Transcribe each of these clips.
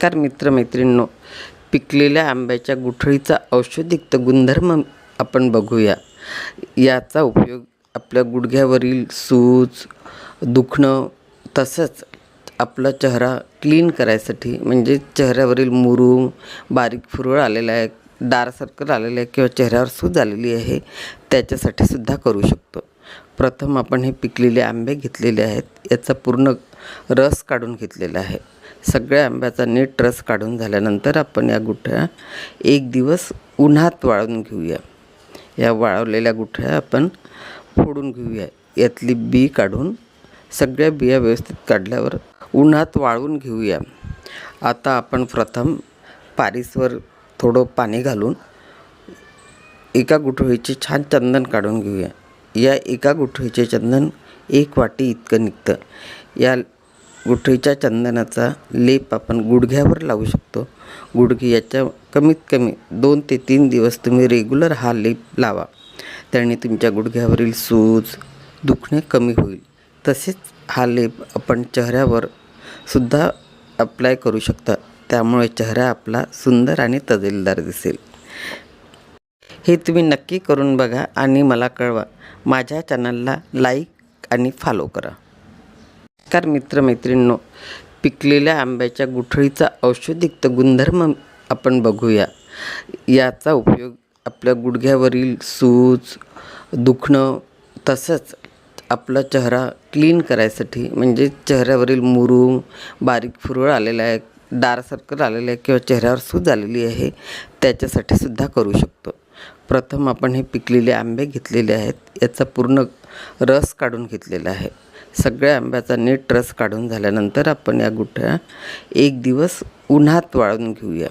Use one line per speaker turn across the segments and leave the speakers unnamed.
नमस्कार मित्रमैत्रिणींनो, पिकलेल्या आंब्याच्या गुठळीचा औषधयुक्त गुणधर्म आपण बघूया। याचा उपयोग आपल्या गुडघ्यावरील सूज, दुखणं तसंच आपला चेहरा क्लीन करायसाठी, म्हणजे चेहऱ्यावरील मुरूम, बारीक फुरळ आलेला आहे, डार्क सर्कल आलेले आहे किंवा चेहऱ्यावर सूज आलेली आहे, त्याच्यासाठी सुद्धा करू शकतो। प्रथम आपण हे पिकलेले आंबे घेतलेले आहेत, याचा पूर्ण रस काढून घेतलेला आहे। सगळ्या आंब्याचा नीट रस काढून झाल्यानंतर आपण या गुठळ्या एक दिवस उन्हात वाळवून घेऊया। या वाळवलेल्या गुठळ्या आपण फोडून घेऊया। यातली बी काढून सगळ्या बिया व्यवस्थित काढल्यावर उन्हात वाळवून घेऊया। आता आपण प्रथम पारीसवर थोडं पाणी घालून एका गुठळीचे छान चंदन काढून घेऊया। या एका गुठळीचे चंदन 1 वाटी इतकं निघतं। या गुठळीच्या चंदनाचा लेप आपण गुडघ्यावर लावू शकतो। गुडघे याच्या कमीत कमी 2 ते 3 दिवस तुम्ही रेग्युलर हा लेप लावा। त्याने तुमच्या गुडघ्यावरील सूज, दुखणे कमी होईल। तसेच हा लेप आपण चेहऱ्यावर सुद्धा अप्लाय करू शकता, त्यामुळे चेहरा आपला सुंदर आणि तजेलदार दिसेल। हे तुम्ही नक्की करून बघा आणि मला कळवा। माझ्या चॅनलला लाईक आणि फॉलो करा। नमस्कार मित्रमैत्रिणींनो, पिकलेल्या आंब्याच्या गुठळीचा औषधयुक्त गुणधर्म आपण बघूया। याचा उपयोग आपल्या गुडघ्यावरील सूज, दुखणं तसंच आपला चेहरा क्लीन करायसाठी, म्हणजे चेहऱ्यावरील मुरूम, बारीक फुरळ आलेला आहे, डार्क सर्कल आलेले आहे किंवा चेहऱ्यावर सूज आलेली आहे, त्याच्यासाठी सुद्धा करू शकतो। प्रथम आपण हे पिकलेले आंबे घेतलेले आहेत, याचा पूर्ण रस काढून घेतलेला आहे। सगळ्या आंब्याचा नीट रस काढून झाल्यानंतर आपण या गुठळ्या एक दिवस उन्हात वाळवून घेऊया।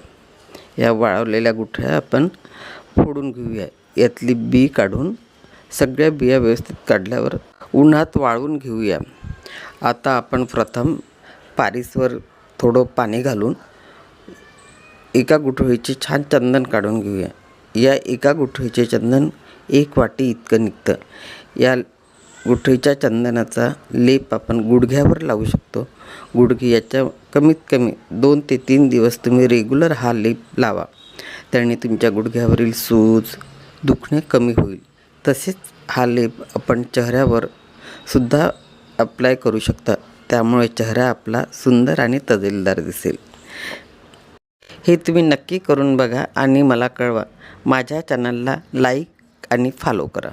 या वाळवलेल्या गुठळ्या आपण फोडून घेऊया। यातली बी काढून सगळ्या बिया व्यवस्थित काढल्यावर उन्हात वाळवून घेऊया। आता आपण प्रथम पारीसवर थोडं पाणी घालून एका गुठळीचे छान चंदन काढून घेऊया। या एका गुठळीचे चंदन 1 वाटी इतकं निघतं। या गुठळीच्या चंदनाचा लेप आपण गुडघ्यावर लावू शकतो। गुडघे याच्या कमीत कमी 2 ते 3 दिवस तुम्ही रेग्युलर हा लेप लावा। त्याने तुमच्या गुडघ्यावरील सूज, दुखणे कमी होईल। तसेच हा लेप आपण चेहऱ्यावर सुद्धा अप्लाय करू शकता, त्यामुळे चेहरा आपला सुंदर आणि तजेलदार दिसेल। हे तुम्ही नक्की करून बघा आणि मला कळवा। माझ्या चॅनलला लाईक आणि फॉलो करा।